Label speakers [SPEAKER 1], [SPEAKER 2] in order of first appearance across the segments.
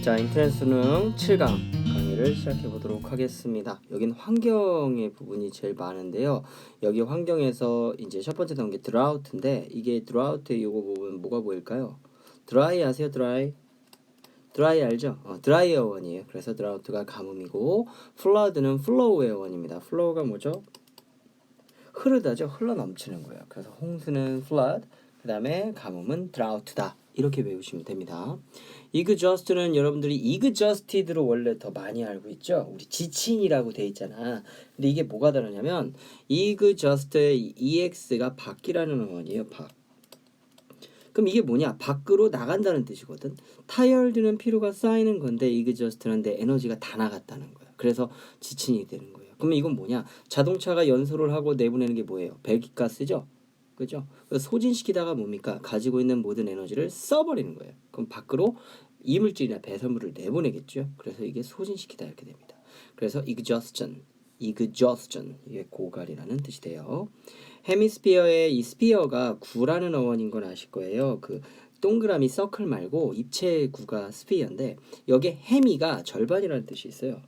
[SPEAKER 1] 자, 인터넷 수능 7강 강의를 시작해 보도록 하겠습니다. 여긴 환경의 부분이 제일 많은데요. 여기 환경에서 이제 첫 번째 나온 게 드라우트인데, 이게 드라우트 요거 보면 뭐가 보일까요? 드라이 아세요? 드라이 알죠? 드라이 어원이에요. 그래서 드라우트가 가뭄이고, 플러드는 플로우의 어원입니다. 플로우가 뭐죠? 흐르다죠. 흘러 넘치는 거예요. 그래서 홍수는 flood, 그 다음에 가뭄은 drought다. 이렇게 외우시면 됩니다. exhaust는 여러분들이 exhausted로 원래 더 많이 알고 있죠. 우리 지친이라고 돼 있잖아. 근데 이게 뭐가 다르냐면 exhaust의 ex가 밖이라는 어원이에요. 밖. 그럼 이게 뭐냐? 밖으로 나간다는 뜻이거든. tired는 피로가 쌓이는 건데 exhaust는 내 에너지가 다 나갔다는 거야. 그래서 지친이 되는 거예요. 그러면 이건 뭐냐? 자동차가 연소를 하고 내보내는 게 뭐예요? 배기가스죠. 그죠? 소진시키다가 뭡니까? 가지고 있는 모든 에너지를 써버리는 거예요. 그럼 밖으로 이물질이나 배설물을 내보내겠죠. 그래서 이게 소진시키다 이렇게 됩니다. 그래서 exhaustion 이게 고갈이라는 뜻이 돼요. 헤미스피어의 이 스피어가 구라는 어원인 건 아실 거예요. 그 동그라미 서클 말고 입체 구가 스피어인데 여기에 헤미가 절반이라는 뜻이 있어요.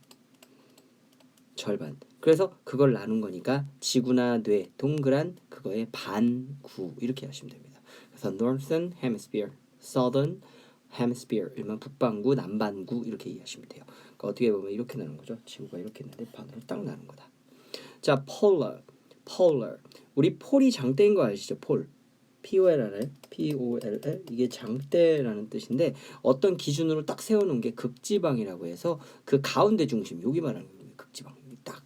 [SPEAKER 1] 절반. 그래서 그걸 나눈 거니까 지구나 뇌 동그란 그거의 반구 이렇게 하시면 됩니다. 그래서 Northern Hemisphere, Southern Hemisphere 일만 북반구, 남반구 이렇게 이해하시면 돼요. 그러니까 어떻게 보면 이렇게 나눈 거죠. 지구가 이렇게 있는데 반으로 딱 나눈 거다. 자, polar. 우리 폴이 장대인 거 아시죠? 폴. P-O-L-L 이게 장대라는 뜻인데 어떤 기준으로 딱 세워놓은 게 극지방이라고 해서 그 가운데 중심 여기 말하는 거예요. 극지방 여기 딱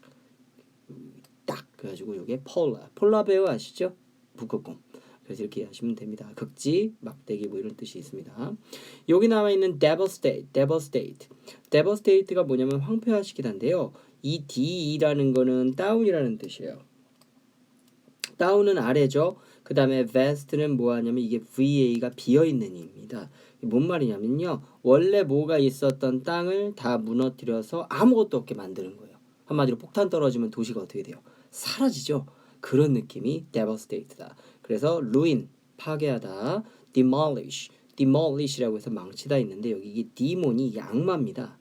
[SPEAKER 1] 그래가지고 이게 폴라 베어 아시죠? 북극곰. 그래서 이렇게 하시면 됩니다. 극지, 막대기 뭐 이런 뜻이 있습니다. 여기 나와 있는 devastate가 뭐냐면 황폐화시키다인데요. 이 D라는 거는 다운이라는 뜻이에요. 다운은 아래죠. 그 다음에 vast는 뭐하냐면 이게 VA가 비어있는 입니다. 뭔 말이냐면요. 원래 뭐가 있었던 땅을 다 무너뜨려서 아무것도 없게 만드는 거예요. 한마디로 폭탄 떨어지면 도시가 어떻게 돼요? 사라지죠. 그런 느낌이 devastate다. 그래서 ruin, 파괴하다, demolish라고 해서 망치다 있는데 여기 이게 demon이 악마입니다.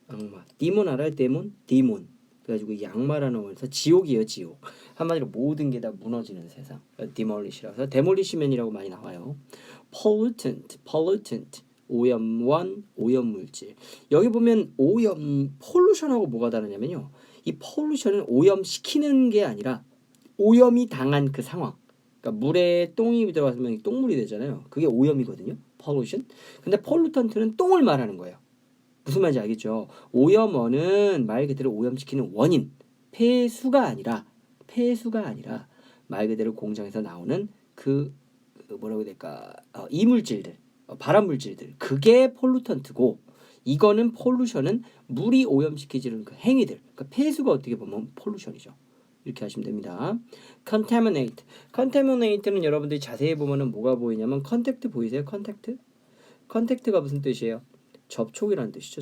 [SPEAKER 1] 악마. demon 알아요? demon. 그래가지고 양마라는 원에서 지옥이에요. 지옥. 한마디로 모든 게 다 무너지는 세상. demolish라서 demolishman이라고 많이 나와요. pollutant 오염원, 오염물질. 여기 보면 오염, pollution하고 뭐가 다르냐면요. 이 pollution은 오염시키는 게 아니라 오염이 당한 그 상황. 그러니까 물에 똥이 들어가면 똥물이 되잖아요. 그게 오염이거든요. pollution. 근데 pollutant는 똥을 말하는 거예요. 무슨 말인지 알겠죠? 오염원은 말 그대로 오염시키는 원인, 폐수가 아니라 말 그대로 공장에서 나오는 그 뭐라고 해야 될까? 이물질들, 발암물질들. 그게 폴루턴트고 이거는 폴루션은 물이 오염시키지는 그 행위들. 그러니까 폐수가 어떻게 보면 폴루션이죠. 이렇게 하시면 됩니다. contaminate는 여러분들이 자세히 보면은 뭐가 보이냐면 컨택트 보이세요? 컨택트가 무슨 뜻이에요? 접촉이라는 뜻이죠.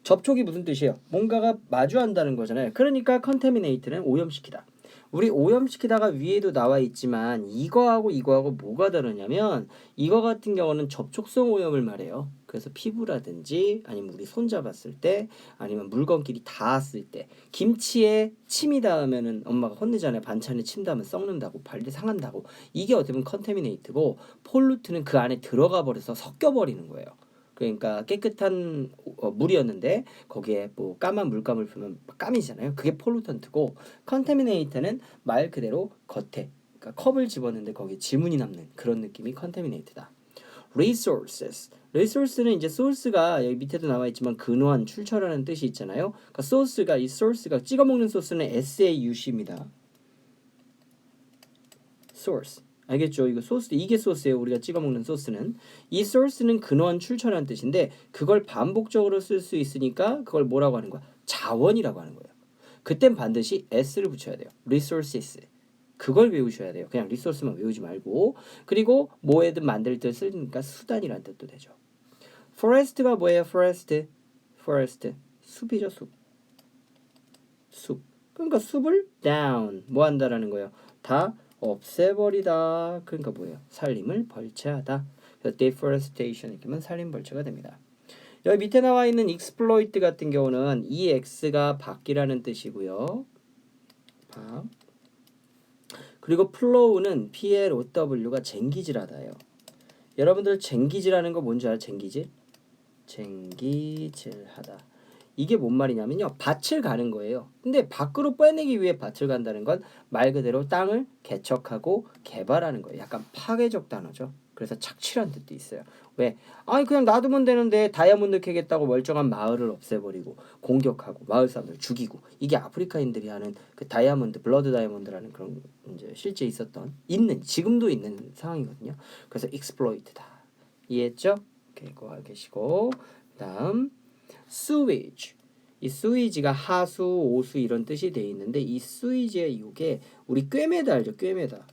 [SPEAKER 1] 접촉이 무슨 뜻이에요? 뭔가가 마주한다는 거잖아요. 그러니까 contaminate는 오염시키다. 우리 오염시키다가 위에도 나와 있지만 이거하고 뭐가 다르냐면 이거 같은 경우는 접촉성 오염을 말해요. 그래서 피부라든지 아니면 우리 손 잡았을 때 아니면 물건끼리 닿았을 때 김치에 침이 닿으면은 엄마가 혼내잖아요. 반찬에 침 닿으면 썩는다고 발리 상한다고. 이게 어떻게 보면 컨테미네이트고 폴루트는 그 안에 들어가 버려서 섞여 버리는 거예요. 그러니까 깨끗한 물이었는데 거기에 뭐 까만 물감을 풀면 까미잖아요. 그게 폴루턴트고 컨테미네이트는 말 그대로 겉에 그러니까 컵을 집었는데 거기에 지문이 남는 그런 느낌이 컨테미네이트다. resource는 이제 소스가 여기 밑에도 나와 있지만 근원, 출처라는 뜻이 있잖아요. 그러니까 이 소스가 찍어 먹는 소스는 SAUC입니다. source. 알겠죠? 이거 소스, 이게 소스예요. 우리가 찍어 먹는 소스는. 이 source는 근원, 출처라는 뜻인데 그걸 반복적으로 쓸 수 있으니까 그걸 뭐라고 하는 거야? 자원이라고 하는 거예요. 그땐 반드시 s를 붙여야 돼요. resources. 그걸 외우셔야 돼요. 그냥 리소스만 외우지 말고. 그리고 뭐에든 만들 때 쓰니까 수단이라는 뜻도 되죠. forest가 뭐예요? forest. 숲이죠. 숲. 그러니까 숲을 down 뭐 한다라는 거예요. 다 없애버리다. 그러니까 뭐예요? 산림을 벌채하다. 그래서 deforestation 이렇게 하면 산림 벌채가 됩니다. 여기 밑에 나와 있는 exploit 같은 경우는 이 x가 밖이라는 뜻이고요. 밖. 그리고 flow는 plow가 쟁기질하다예요. 여러분들 쟁기질하는 거 뭔지 알아요? 쟁기질? 쟁기질하다. 이게 뭔 말이냐면요. 밭을 가는 거예요. 근데 밖으로 빼내기 위해 밭을 간다는 건 말 그대로 땅을 개척하고 개발하는 거예요. 약간 파괴적 단어죠. 그래서 착취란 뜻도 있어요. 왜? 아니 그냥 놔두면 되는데 다이아몬드 캐겠다고 멀쩡한 마을을 없애버리고 공격하고 마을 사람들 죽이고 이게 아프리카인들이 하는 그 다이아몬드, 블러드 다이아몬드라는 그런 이제 실제 있었던 있는 지금도 있는 상황이거든요. 그래서 exploit다. 이해했죠? 오케이, 그거 알고 계시고 그다음 sewage. 이 sewage가 하수, 오수 이런 뜻이 돼 있는데 이 sewage의 이게 우리 꿰매다 알죠? 꿰매다.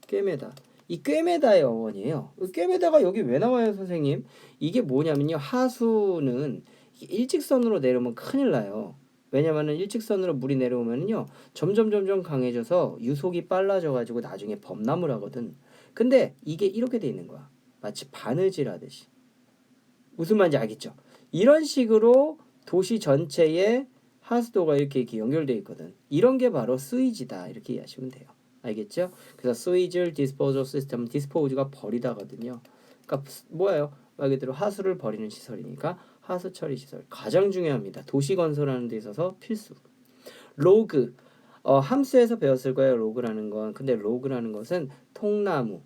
[SPEAKER 1] 꿰매다. 이 꿰매다의 어원이에요. 꿰매다가 여기 왜 나와요, 선생님? 이게 뭐냐면요. 하수는 일직선으로 내려오면 큰일 나요. 왜냐면은 일직선으로 물이 내려오면요. 점점 강해져서 유속이 빨라져 가지고 나중에 범람을 하거든. 근데 이게 이렇게 돼 있는 거야. 마치 바느질 하듯이. 무슨 말인지 알겠죠? 이런 식으로 도시 전체에 하수도가 이렇게 연결되어 있거든. 이런 게 바로 스위지다. 이렇게 이해하시면 돼요. 알겠죠? 그래서 스위즈 디스포저 시스템, 디스포즈가 버리다거든요. 그러니까 뭐예요? 말 그대로 하수를 버리는 시설이니까 하수 처리 시설. 가장 중요합니다. 도시 건설하는 데 있어서 필수. 로그. 함수에서 배웠을 거예요. 로그라는 건. 근데 로그라는 것은 통나무,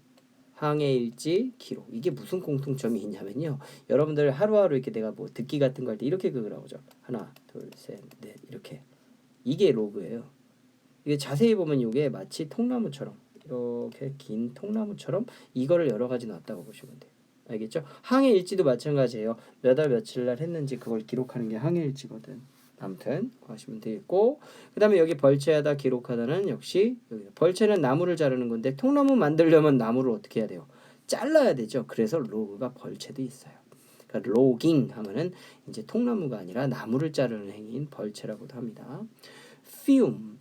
[SPEAKER 1] 항해일지, 기록. 이게 무슨 공통점이 있냐면요. 여러분들 하루하루 이렇게 내가 뭐 듣기 같은 거 할 때 이렇게 그으라고 하죠. 하나, 둘, 셋, 넷 이렇게. 이게 로그예요. 이게 자세히 보면 이게 마치 통나무처럼 이렇게 긴 통나무처럼 이거를 여러 가지 놨다고 보시면 돼요. 알겠죠? 항해일지도 마찬가지예요. 몇 월 며칠 날 했는지 그걸 기록하는 게 항해일지거든. 아무튼 하시면 되겠고 그 다음에 여기 벌채하다 기록하다는 역시 여기 벌채는 나무를 자르는 건데 통나무 만들려면 나무를 어떻게 해야 돼요? 잘라야 되죠. 그래서 로그가 벌채도 있어요. 그러니까 로깅 하면은 이제 통나무가 아니라 나무를 자르는 행위인 벌채라고도 합니다. fume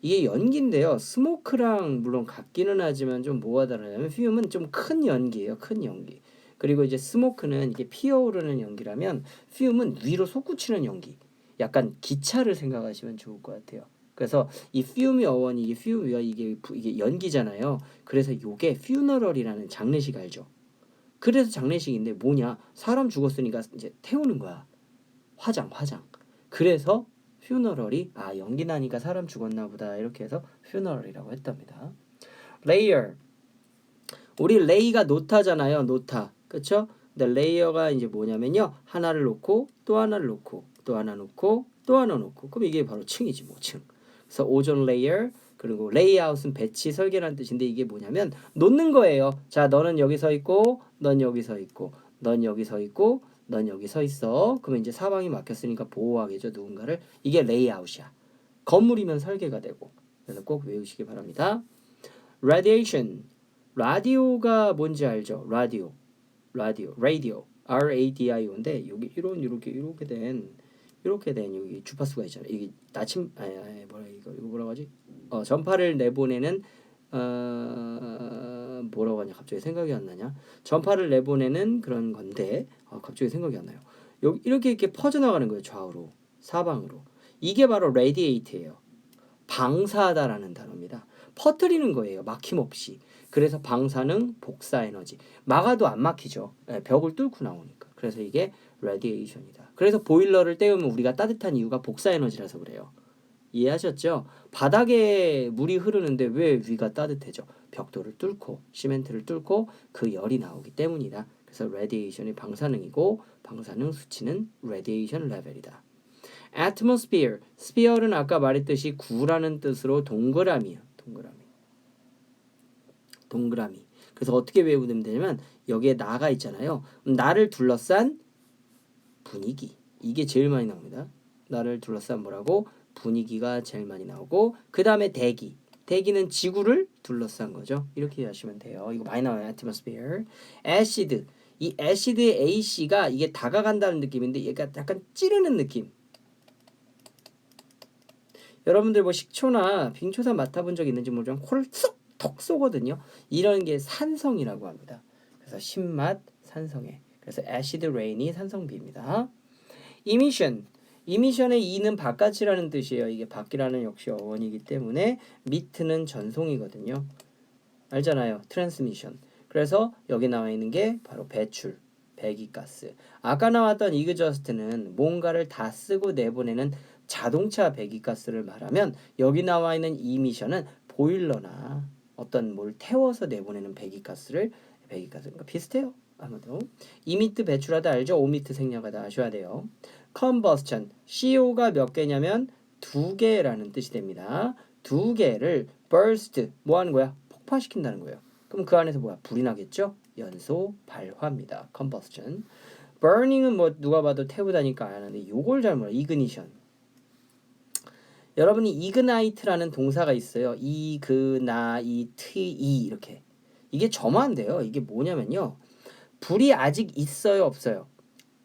[SPEAKER 1] 이게 연기인데요. 스모크랑 물론 같기는 하지만 좀 뭐가 다르냐면 fume은 좀 큰 연기예요. 큰 연기. 그리고 이제 스모크는 이게 피어오르는 연기라면 fume은 위로 솟구치는 연기. 약간 기차를 생각하시면 좋을 것 같아요. 그래서 이 fume의 어원이 이게 fume가 이게 연기잖아요. 그래서 요게 funeral이라는 장례식 알죠? 그래서 장례식인데 뭐냐? 사람 죽었으니까 이제 태우는 거야. 화장. 그래서 funeral이 연기 나니까 사람 죽었나 보다 이렇게 해서 funeral이라고 했답니다. layer. 우리 lay가 노타잖아요. 노타. 그쵸? 근데 layer가 이제 뭐냐면요. 하나를 놓고 또 하나를 놓고 또 하나 놓고 또 하나 놓고 그럼 이게 바로 층이지 뭐 층. 그래서 오존 레이어 그리고 레이아웃은 배치 설계라는 뜻인데 이게 뭐냐면 놓는 거예요. 자, 너는 여기 서 있고 넌 여기 서 있고 넌 여기 서 있고 넌 여기 서 있어. 그러면 이제 사방이 막혔으니까 보호하겠죠. 누군가를. 이게 레이아웃이야. 건물이면 설계가 되고. 그래서 꼭 외우시기 바랍니다. radiation. 라디오가 뭔지 알죠? 라디오. RADIO인데 여기 이렇게 된 여기 주파수가 있잖아요. 이게 나침 이거 뭐라고 하지? 전파를 내보내는 뭐라고 하냐 갑자기 생각이 안 나냐? 전파를 내보내는 그런 건데 갑자기 생각이 안 나요. 여기 이렇게 퍼져나가는 거예요. 좌우로 사방으로. 이게 바로 radiate예요. 방사하다라는 단어입니다. 퍼뜨리는 거예요. 막힘없이. 그래서 방사능 복사에너지. 막아도 안 막히죠. 벽을 뚫고 나오니까. 그래서 이게 radiation이다. 그래서 보일러를 때우면 우리가 따뜻한 이유가 복사에너지라서 그래요. 이해하셨죠? 바닥에 물이 흐르는데 왜 위가 따뜻해져? 벽돌을 뚫고 시멘트를 뚫고 그 열이 나오기 때문이다. 그래서 radiation이 방사능이고 방사능 수치는 radiation level이다. atmosphere. sphere는 아까 말했듯이 구라는 뜻으로 동그라미예요. 동그라미. 그래서 어떻게 외우면 되냐면 여기에 나가 있잖아요. 나를 둘러싼 분위기. 이게 제일 많이 나옵니다. 나를 둘러싼 뭐라고? 분위기가 제일 많이 나오고 그 다음에 대기. 대기는 지구를 둘러싼 거죠. 이렇게 이해하시면 돼요. 이거 많이 나와요. atmosphere. acid. 이 acid의 AC가 이게 다가간다는 느낌인데 얘가 약간 찌르는 느낌. 여러분들 뭐 식초나 빙초산 맡아본 적 있는지 모르지만 코를 쏙톡 쏘거든요. 이런 게 산성이라고 합니다. 그래서 신맛 산성에. 그래서 acid rain이 산성비입니다. emission. emission의 e는 바깥이라는 뜻이에요. 이게 밖이라는 역시 어원이기 때문에 밑는 전송이거든요. 알잖아요. transmission. 그래서 여기 나와 있는 게 바로 배출, 배기가스. 아까 나왔던 exhaust는 뭔가를 다 쓰고 내보내는 자동차 배기가스를 말하면 여기 나와 있는 emission은 보일러나 어떤 뭘 태워서 내보내는 배기가스니까 비슷해요. 아무도 emit 배출하다 알죠? omit 생략하다 아셔야 돼요. combustion CO가 몇 개냐면 두 개라는 뜻이 됩니다. 두 개를 burst 뭐 하는 거야? 폭파시킨다는 거예요. 그럼 그 안에서 뭐야? 불이 나겠죠? 연소 발화입니다. combustion. burning은 뭐 누가 봐도 태우다니까 아는데 요걸 잘 몰라. ignition. 여러분이 ignite라는 동사가 있어요. ignite 이렇게. 이게 점화인데요. 이게 뭐냐면요. 불이 아직 있어요, 없어요?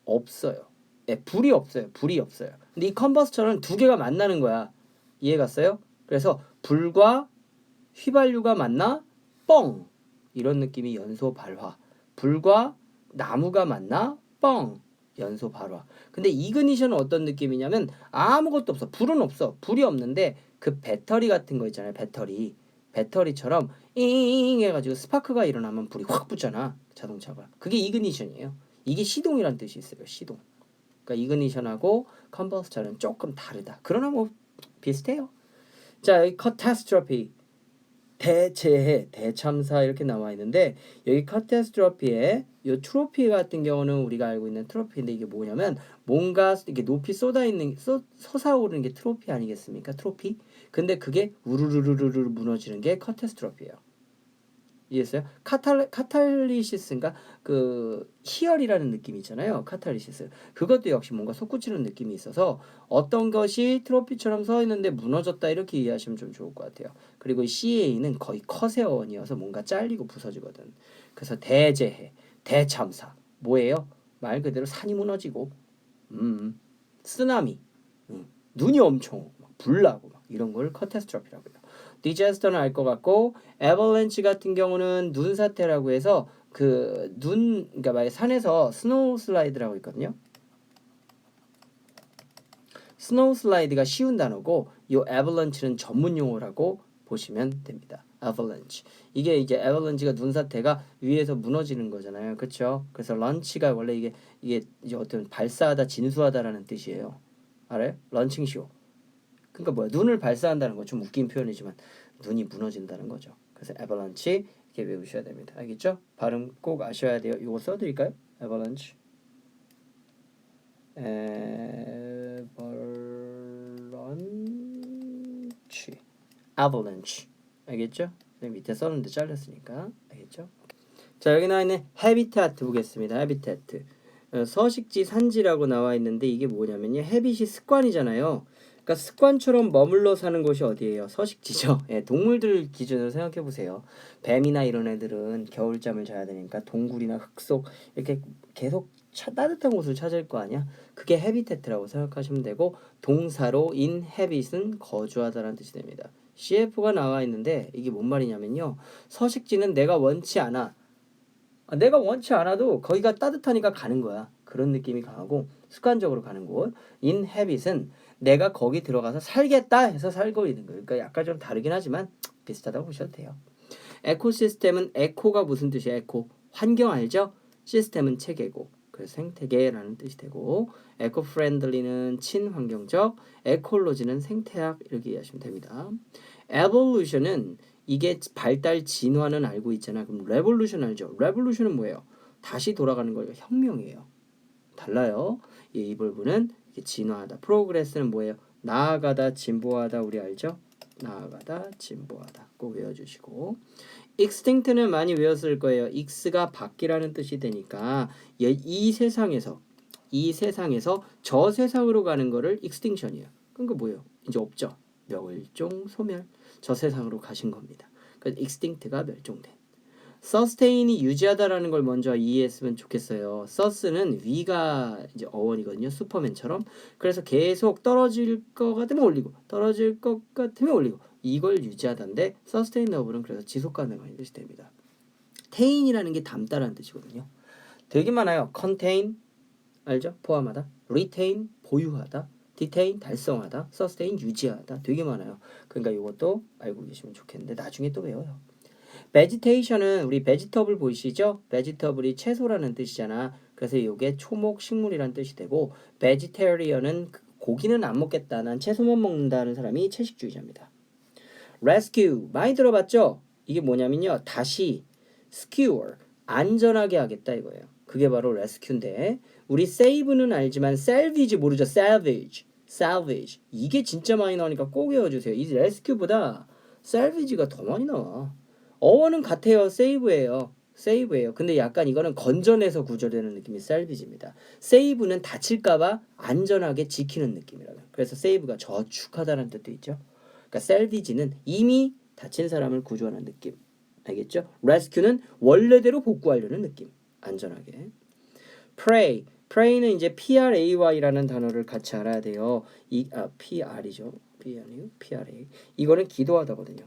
[SPEAKER 1] 없어요. 예, 불이 없어요. 불이 없어요. 근데 이 컨버스처는 두 개가 만나는 거야. 이해 갔어요? 그래서 불과 휘발유가 만나 뻥 이런 느낌이 연소 발화. 불과 나무가 만나 뻥 연소 발화. 근데 이그니션은 어떤 느낌이냐면 아무것도 없어. 불은 없어. 불이 없는데 그 배터리 같은 거 있잖아요. 배터리처럼 잉 해가지고 스파크가 일어나면 불이 확 붙잖아. 자동차가. 그게 이그니션이에요. 이게 시동이란 뜻이 있어요. 시동. 그러니까 이그니션하고 컨버스터는 조금 다르다. 그러나 뭐 비슷해요. 자, 여기 catastrophe 대재해, 대참사 이렇게 나와 있는데 여기 catastrophe에 이 트로피 같은 경우는 우리가 알고 있는 트로피인데 이게 뭐냐면 뭔가 이렇게 높이 솟아오르는 게 트로피 아니겠습니까? 트로피. 근데 그게 우르르르르 무너지는 게 catastrophe예요. 이해했어요? 카탈리시스인가 그 희열이라는 느낌이 있잖아요. 카탈리시스. 그것도 역시 뭔가 솟구치는 느낌이 있어서 어떤 것이 트로피처럼 서 있는데 무너졌다 이렇게 이해하시면 좀 좋을 것 같아요. 그리고 CA는 거의 컷의 어원이어서 뭔가 잘리고 부서지거든. 그래서 대재해, 대참사 뭐예요? 말 그대로 산이 무너지고 쓰나미, 눈이 엄청 불나고 막 이런 걸 카타스트로피라고 해요. 디자스터는 알 것 같고 에버랜치 같은 경우는 눈사태라고 해서 그러니까 막 산에서 스노우 슬라이드라고 있거든요. 스노우 슬라이드가 쉬운 단어고 이 에버랜치는 전문 용어라고 보시면 됩니다. avalanche. 이게 이제 avalanche가 눈사태가 위에서 무너지는 거잖아요. 그렇죠? 그래서 런치가 원래 이게 이제 어떤 발사하다, 진수하다라는 뜻이에요. 알아요? 런칭 쇼. 그러니까 뭐야? 눈을 발사한다는 거 좀 웃긴 표현이지만 눈이 무너진다는 거죠. 그래서 avalanche 이렇게 외우셔야 됩니다. 알겠죠? 발음 꼭 아셔야 돼요. 이거 써드릴까요? avalanche. avalanche. 알겠죠? 네, 밑에 썼는데 잘렸으니까. 알겠죠? 자, 여기 나와 있는 habitat 보겠습니다. habitat. 서식지, 산지라고 나와 있는데 이게 뭐냐면요. habit이 습관이잖아요. 그러니까 습관처럼 머물러 사는 곳이 어디예요? 서식지죠. 예, 동물들 기준으로 생각해 보세요. 뱀이나 이런 애들은 겨울잠을 자야 되니까 동굴이나 흙속 이렇게 계속 따뜻한 곳을 찾을 거 아니야? 그게 habitat라고 생각하시면 되고 동사로 inhabit은 거주하다라는 뜻이 됩니다. CF가 나와 있는데 이게 뭔 말이냐면요. 서식지는 내가 원치 않아. 내가 원치 않아도 거기가 따뜻하니까 가는 거야. 그런 느낌이 강하고 습관적으로 가는 곳. inhabit은 내가 거기 들어가서 살겠다 해서 살고 있는 거예요. 그러니까 약간 좀 다르긴 하지만 비슷하다고 보셔도 돼요. 에코시스템은 에코가 무슨 뜻이에요? 에코. 환경 알죠? 시스템은 체계고. 그래서 생태계라는 뜻이 되고 에코프렌들리는 친환경적, 에콜로지는 생태학 이렇게 이해하시면 됩니다. 에볼루션은 이게 발달 진화는 알고 있잖아. 그럼 레볼루션 알죠? 레볼루션은 뭐예요? 다시 돌아가는 거예요. 혁명이에요. 달라요. 이 부분은 진화하다. 프로그레스는 뭐예요? 나아가다, 진보하다. 우리 알죠? 나아가다, 진보하다. 꼭 외워주시고 extinct는 많이 외웠을 거예요. x가 밖이라는 뜻이 되니까 이 세상에서 저 세상으로 가는 거를 extinction이에요. 그러니까 뭐예요? 이제 없죠. 멸종, 소멸. 저 세상으로 가신 겁니다. 그래서 extinct가 멸종된. sustain이 유지하다라는 걸 먼저 이해했으면 좋겠어요. sus는 위가 이제 어원이거든요. 슈퍼맨처럼. 그래서 계속 떨어질 것 같으면 올리고 떨어질 것 같으면 올리고 이걸 유지하다인데 sustainable은 그래서 지속 가능한 뜻이 됩니다. tain이라는 게 담다라는 뜻이거든요. 되게 많아요. contain 알죠? 포함하다. retain 보유하다. detain 달성하다. sustain 유지하다. 되게 많아요. 그러니까 이것도 알고 계시면 좋겠는데 나중에 또 외워요. vegetation은 우리 vegetable 보이시죠? vegetable이 채소라는 뜻이잖아. 그래서 이게 초목 식물이라는 뜻이 되고 vegetarian은 고기는 안 먹겠다. 난 채소만 먹는다는 사람이 채식주의자입니다. rescue 많이 들어봤죠? 이게 뭐냐면요. 다시 secure 안전하게 하겠다 이거예요. 그게 바로 rescue인데 우리 save는 알지만 salvage 모르죠? salvage 이게 진짜 많이 나오니까 꼭 외워주세요. 이 rescue보다 salvage가 더 많이 나와. 어원은 같아요. save예요. 근데 약간 이거는 건져내서 구조되는 느낌이 salvage입니다. save는 다칠까봐 안전하게 지키는 느낌이라고요. 그래서 save가 저축하다는 뜻도 있죠. 그러니까 salvage는 이미 다친 사람을 구조하는 느낌. 알겠죠? rescue는 원래대로 복구하려는 느낌. 안전하게. pray는 이제 pray라는 단어를 같이 알아야 돼요. pr이죠. p 아니요. pra. 이거는 기도하다거든요.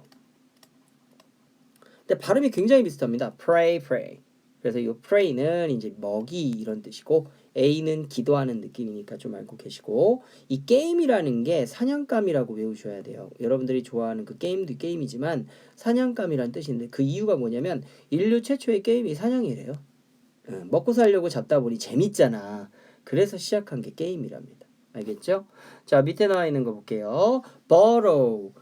[SPEAKER 1] 근데 발음이 굉장히 비슷합니다. pray. 그래서 이 pray는 이제 먹이 이런 뜻이고 A는 기도하는 느낌이니까 좀 알고 계시고 이 게임이라는 게 사냥감이라고 외우셔야 돼요. 여러분들이 좋아하는 그 게임도 게임이지만 사냥감이란 뜻인데 그 이유가 뭐냐면 인류 최초의 게임이 사냥이래요. 먹고 살려고 잡다 보니 재밌잖아. 그래서 시작한 게 게임이랍니다. 알겠죠? 자, 밑에 나와 있는 거 볼게요. borrow.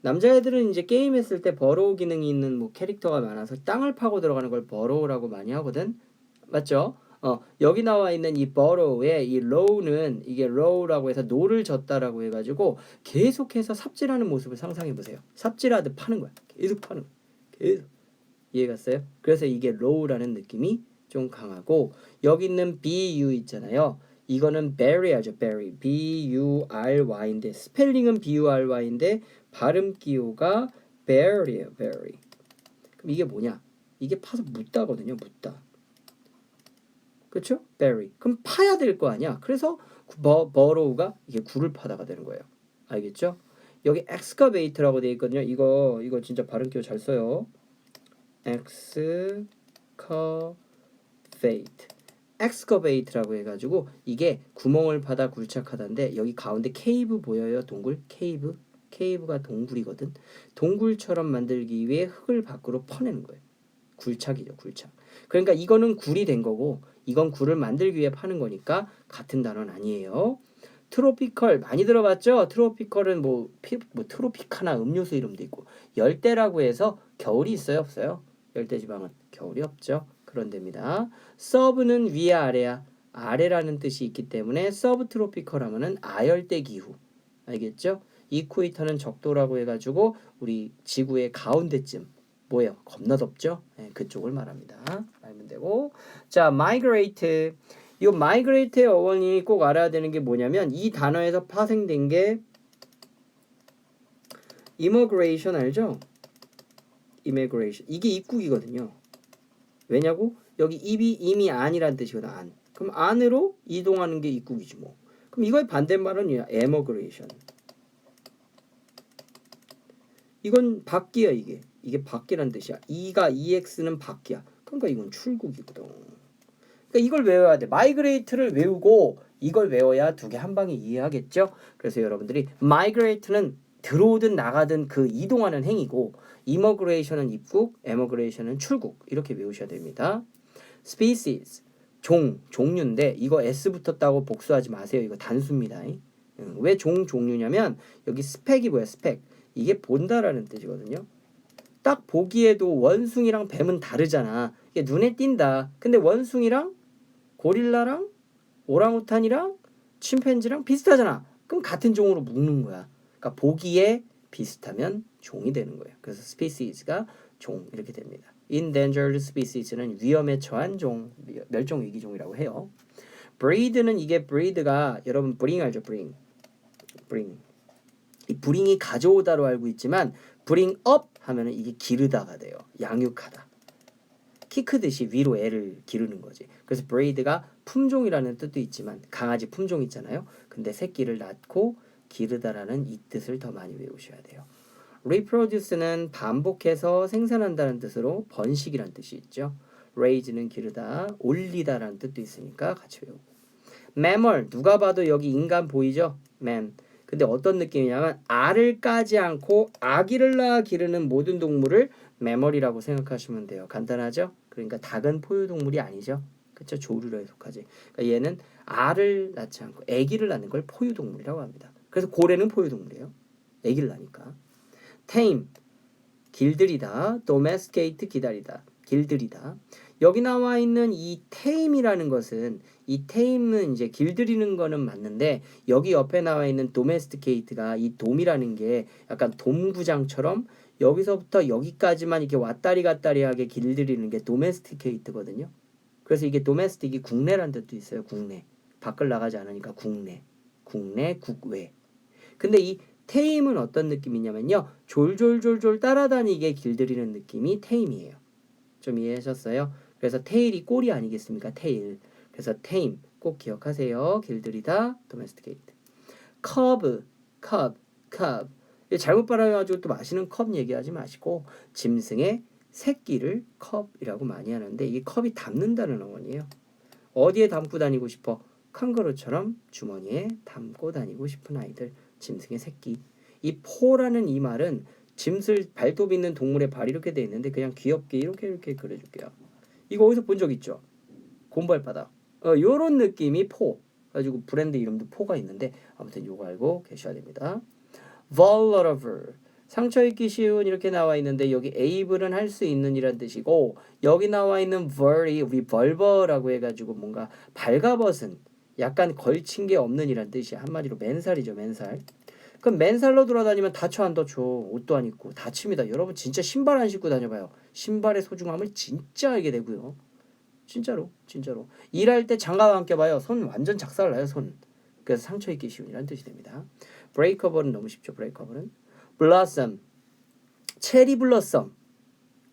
[SPEAKER 1] 남자애들은 이제 게임했을 때 borrow 기능이 있는 뭐 캐릭터가 많아서 땅을 파고 들어가는 걸 borrow라고 많이 하거든. 맞죠? 여기 나와 있는 이 borrow의 이 row는 이게 row라고 해서 노를 젓다라고 해가지고 계속해서 삽질하는 모습을 상상해 보세요. 삽질하듯 파는 거야. 계속 파는 거야. 계속. 이해갔어요? 그래서 이게 row라는 느낌이 좀 강하고 여기 있는 bu 있잖아요. 이거는 berry죠. B-U-R-Y인데 스펠링은 B-U-R-Y인데 발음 기호가 berry예요. berry. 그럼 이게 뭐냐? 이게 파서 묻다거든요. 묻다. 그렇죠? berry. 그럼 파야 될 거 아니야. 그래서 borrow가 이게 굴을 파다가 되는 거예요. 알겠죠? 여기 excavate라고 되어 있거든요. 이거 진짜 발음 기호 잘 써요. excavate라고 해가지고 이게 구멍을 파다 굴착하다인데 여기 가운데 cave 보여요? 동굴? cave가 동굴이거든. 동굴처럼 만들기 위해 흙을 밖으로 퍼내는 거예요. 굴착이죠. 굴착. 그러니까 이거는 굴이 된 거고 이건 굴을 만들기 위해 파는 거니까 같은 단어는 아니에요. 트로피컬 많이 들어봤죠? 트로피컬은 뭐 트로피카나 음료수 이름도 있고 열대라고 해서 겨울이 있어요? 없어요? 열대지방은 겨울이 없죠. 그런 데입니다. 서브는 위야 아래야. 아래라는 뜻이 있기 때문에 서브트로피컬 하면은 아열대 기후. 알겠죠? 이쿠에이터는 적도라고 해가지고 우리 지구의 가운데쯤 뭐예요? 겁나 덥죠? 네, 그쪽을 말합니다. 알면 되고. 자, migrate. 이 migrate의 어원이 꼭 알아야 되는 게 뭐냐면 이 단어에서 파생된 게 immigration 알죠? immigration. 이게 입국이거든요. 왜냐고? 여기 입이 이미 안이란 뜻이거든. 안. 그럼 안으로 이동하는 게 입국이지 뭐. 그럼 이거의 반대말은 emigration. 이건 밖이야 이게. 이게 밖이란 뜻이야. EX는 밖이야. 그러니까 이건 출국이거든. 그러니까 이걸 외워야 돼. migrate를 외우고 이걸 외워야 두 개 한 방에 이해하겠죠? 그래서 여러분들이 migrate는 들어오든 나가든 그 이동하는 행위고 immigration은 입국, emigration은 출국. 이렇게 외우셔야 됩니다. species, 종류인데 이거 S 붙었다고 복수하지 마세요. 이거 단수입니다. 왜 종류냐면 여기 스펙이 뭐야? 스펙. 이게 본다라는 뜻이거든요. 딱 보기에도 원숭이랑 뱀은 다르잖아. 이게 눈에 띈다. 근데 원숭이랑 고릴라랑 오랑우탄이랑 침팬지랑 비슷하잖아. 그럼 같은 종으로 묶는 거야. 그러니까 보기에 비슷하면 종이 되는 거예요. 그래서 species가 종 이렇게 됩니다. endangered species는 위험에 처한 종, 멸종 위기종이라고 해요. breed는 이게 breed가 여러분 bring 알죠? bring. 이 bring이 가져오다로 알고 있지만 bring up 하면은 이게 기르다가 돼요. 양육하다. 키 크듯이 위로 애를 기르는 거지. 그래서 breed가 품종이라는 뜻도 있지만 강아지 품종 있잖아요. 근데 새끼를 낳고 기르다라는 이 뜻을 더 많이 외우셔야 돼요. reproduce는 반복해서 생산한다는 뜻으로 번식이라는 뜻이 있죠. raise는 기르다, 올리다라는 뜻도 있으니까 같이 외우고. mammal 누가 봐도 여기 인간 보이죠? man. 근데 어떤 느낌이냐면 알을 까지 않고 아기를 낳아 기르는 모든 동물을 mammal이라고 생각하시면 돼요. 간단하죠? 그러니까 닭은 포유동물이 아니죠. 그렇죠? 조류에 속하지. 그러니까 얘는 알을 낳지 않고 아기를 낳는 걸 포유동물이라고 합니다. 그래서 고래는 포유동물이에요. 아기를 낳으니까. tame 길들이다, domesticate 기다리다, 길들이다. 여기 나와 있는 이 tame이라는 것은 이 tame은 이제 길들이는 거는 맞는데 여기 옆에 나와 있는 domesticate가 이 돔이라는 게 약간 돔구장처럼 여기서부터 여기까지만 이렇게 왔다리 갔다리하게 길들이는 게 domesticate거든요. 그래서 이게 domestic이 국내라는 뜻도 있어요. 국내. 밖을 나가지 않으니까 국내. 국내, 국외. 근데 이 테임은 어떤 느낌이냐면요. 졸졸졸졸 따라다니게 길들이는 느낌이 테임이에요. 좀 이해하셨어요? 그래서 테일이 꼬리 아니겠습니까? 테일. 그래서 테임 꼭 기억하세요. 길들이다, domesticate. 커브, 컵, 컵. 잘못 발음해가지고 또 마시는 컵 얘기하지 마시고 짐승의 새끼를 컵이라고 많이 하는데 이 컵이 담는다는 어원이에요. 어디에 담고 다니고 싶어? 캥거루처럼 주머니에 담고 다니고 싶은 아이들. 짐승의 새끼. 이 포라는 이 말은 짐승 발톱 있는 동물의 발 이렇게 돼 있는데 그냥 귀엽게 이렇게 그려줄게요. 이거 어디서 본 적 있죠? 곰발바닥. 요런 느낌이 포. 가지고 브랜드 이름도 포가 있는데 아무튼 요거 알고 계셔야 됩니다. vulnerable 상처 입기 쉬운 이렇게 나와 있는데 여기 able은 할 수 있는 이란 뜻이고 여기 나와 있는 ver이 우리 vulva라고 해가지고 뭔가 발가벗은 약간 걸친 게 없는 이란 뜻이야. 한마디로 맨살이죠. 맨살. 그럼 맨살로 돌아다니면 다쳐 안 다쳐? 옷도 안 입고 다칩니다. 여러분 진짜 신발 안 신고 다녀봐요. 신발의 소중함을 진짜 알게 되고요. 진짜로 일할 때 장갑 안 껴봐요. 손 완전 작살나요. 손. 그래서 상처 입기 쉬운 이란 뜻이 됩니다. breakable은 너무 쉽죠. breakable은 blossom 체리 블러썸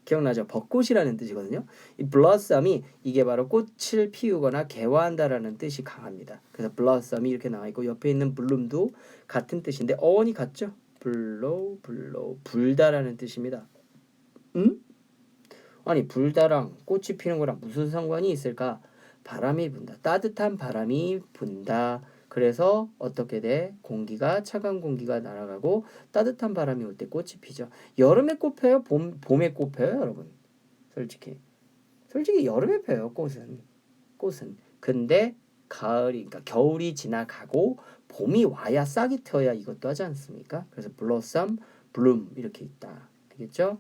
[SPEAKER 1] 기억나죠? 벚꽃이라는 뜻이거든요. 이 blossom이 이게 바로 꽃을 피우거나 개화한다라는 뜻이 강합니다. 그래서 blossom이 이렇게 나와 있고 옆에 있는 bloom도 같은 뜻인데 어원이 같죠? blow 불다라는 뜻입니다. 응? 아니 불다랑 꽃이 피는 거랑 무슨 상관이 있을까? 바람이 분다. 따뜻한 바람이 분다. 그래서 어떻게 돼? 공기가 차가운 공기가 날아가고 따뜻한 바람이 올 때 꽃이 피죠. 여름에 꽃 펴요? 봄에 꽃 펴요, 여러분? 솔직히 여름에 펴요, 꽃은. 근데 가을이 그러니까 겨울이 지나가고 봄이 와야 싹이 트어야 이것도 하지 않습니까? 그래서 blossom, bloom 이렇게 있다. 알겠죠?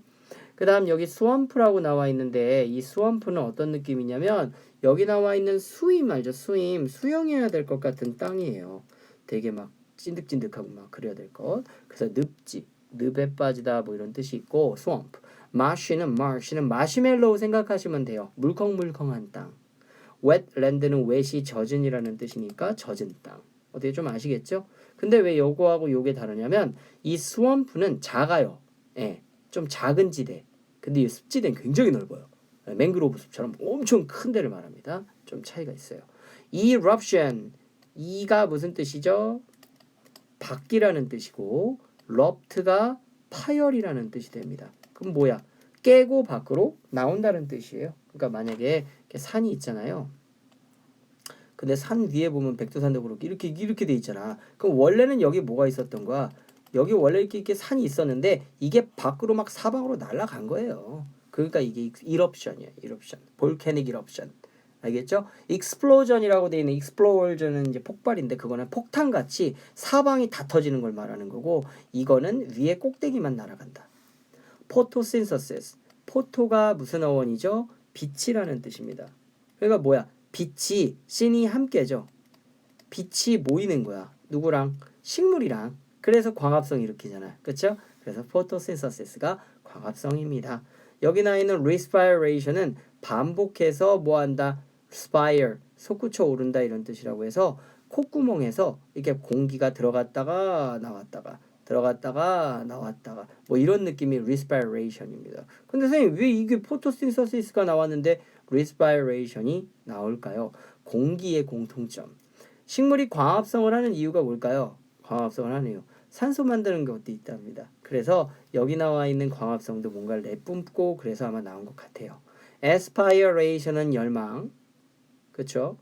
[SPEAKER 1] 그 다음 여기 스왑프라고 나와 있는데 이 스왑프는 어떤 느낌이냐면 여기 나와 있는 수임 알죠? 수영해야 될 것 같은 땅이에요. 되게 막 찐득찐득하고 막 그래야 될 것. 그래서 늪지, 늪에 빠지다 뭐 이런 뜻이 있고 swamp. 마시는 마시멜로우 생각하시면 돼요. 물컹물컹한 땅. wetland는 wet이 젖은이라는 뜻이니까 젖은 땅. 어떻게 좀 아시겠죠? 근데 왜 요거하고 요게 다르냐면 이 스왑프는 작아요. 예, 좀 작은 지대. 근데 이 습지대는 굉장히 넓어요. 맹그로브 숲처럼 엄청 큰 데를 말합니다. 좀 차이가 있어요. eruption 이가 무슨 뜻이죠? 밖이라는 뜻이고 rupt가 파열이라는 뜻이 됩니다. 그럼 뭐야? 깨고 밖으로 나온다는 뜻이에요. 그러니까 만약에 산이 있잖아요. 근데 산 위에 보면 백두산도 그렇게 이렇게 돼 있잖아. 그럼 원래는 여기 뭐가 있었던 거야? 여기 원래 이렇게 산이 있었는데 이게 밖으로 막 사방으로 날아간 거예요. 그러니까 이게 eruption이에요. eruption. volcanic eruption. 알겠죠? explosion이라고 돼 있는 explosion은 이제 폭발인데 그거는 폭탄같이 사방이 다 터지는 걸 말하는 거고 이거는 위에 꼭대기만 날아간다. photosynthesis. 포토가 무슨 어원이죠? 빛이라는 뜻입니다. 그러니까 뭐야? 빛이 신이 함께죠. 빛이 모이는 거야. 누구랑? 식물이랑. 그래서 광합성이 일으키잖아. 그렇죠? 그래서 photosynthesis가 광합성입니다. 여기 나와 있는 respiration은 반복해서 뭐한다? spire, 솟구쳐 오른다 이런 뜻이라고 해서 콧구멍에서 이렇게 공기가 들어갔다가 나왔다가 들어갔다가 나왔다가 뭐 이런 느낌이 respiration입니다. 근데 선생님 왜 이게 포토신서시스가 나왔는데 respiration이 나올까요? 공기의 공통점. 식물이 광합성을 하는 이유가 뭘까요? 광합성을 하는 이유. 산소 만드는 것도 있답니다. 그래서 여기 나와 있는 광합성도 뭔가를 내뿜고 그래서 아마 나온 것 같아요. aspiration은 열망, 그렇죠?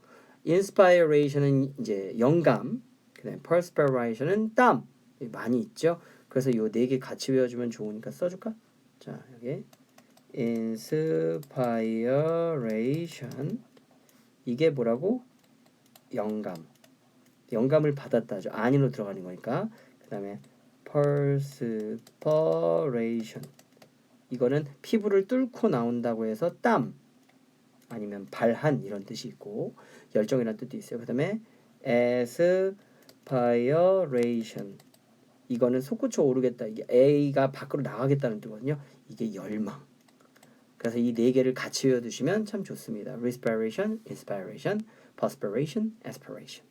[SPEAKER 1] inspiration은 이제 영감, 그다음에 perspiration은 땀 많이 있죠. 그래서 요 네 개 같이 외워주면 좋으니까 써줄까? 자 여기 inspiration 이게 뭐라고? 영감. 영감을 받았다죠. 안으로 들어가는 거니까. 그다음에 perspiration 이거는 피부를 뚫고 나온다고 해서 땀 아니면 발한 이런 뜻이 있고 열정이라는 뜻도 있어요. 그다음에 aspiration 이거는 솟구쳐 오르겠다. 이게 A가 밖으로 나가겠다는 뜻거든요. 이게 열망. 그래서 이 네 개를 같이 외워두시면 참 좋습니다. respiration, inspiration, perspiration, aspiration.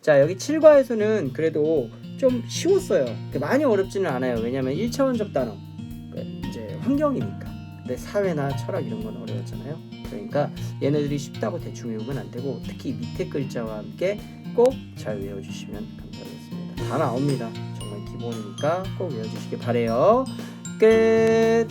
[SPEAKER 1] 자 여기 7과에서는 그래도 좀 쉬웠어요. 많이 어렵지는 않아요. 왜냐하면 1차원적 단어 이제 환경이니까. 근데 사회나 철학 이런 건 어려웠잖아요. 그러니까 얘네들이 쉽다고 대충 외우면 안 되고 특히 밑에 글자와 함께 꼭 잘 외워주시면 감사하겠습니다. 다 나옵니다. 정말 기본이니까 꼭 외워주시기 바래요. 끝.